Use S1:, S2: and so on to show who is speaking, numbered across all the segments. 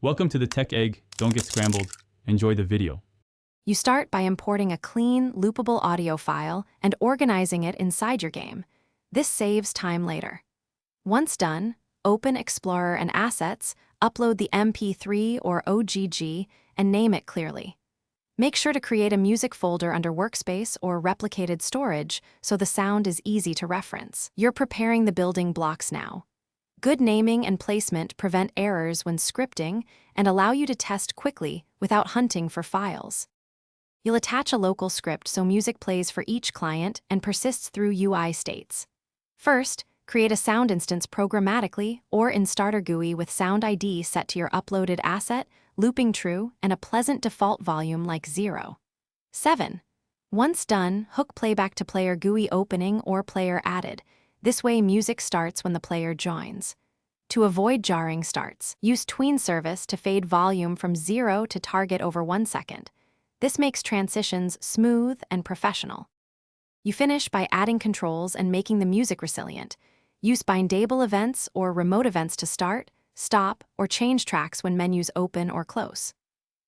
S1: Welcome to the Tech Egg. Don't get scrambled. Enjoy the video.
S2: You start by importing a clean, loopable audio file and organizing it inside your game. This saves time later. Once done, open Explorer and Assets, upload the MP3 or OGG, and name it clearly. Make sure to create a music folder under Workspace or replicated storage so the sound is easy to reference. You're preparing the building blocks now. Good naming and placement prevent errors when scripting and allow you to test quickly without hunting for files. You'll attach a local script so music plays for each client and persists through UI states. First, create a sound instance programmatically or in Starter GUI with sound ID set to your uploaded asset, looping true, and a pleasant default volume like 0. 7. Once done, hook playback to player GUI opening or player added. This way music starts when the player joins. To avoid jarring starts, use Tween service to fade volume from 0 to target over 1 second. This makes transitions smooth and professional. You finish by adding controls and making the music resilient. Use bindable events or remote events to start, stop, or change tracks when menus open or close.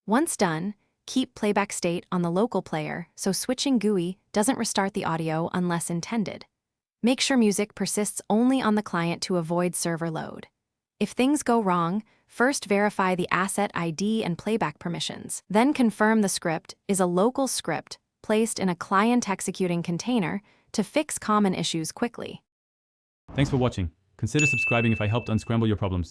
S2: Once done, keep playback state on the local player so switching GUI doesn't restart the audio unless intended. Make sure music persists only on the client to avoid server load. If things go wrong, first verify the asset ID and playback permissions. Then confirm the script is a local script placed in a client-executing container to fix common issues quickly.
S1: Thanks for watching. Consider subscribing if I helped unscramble your problems.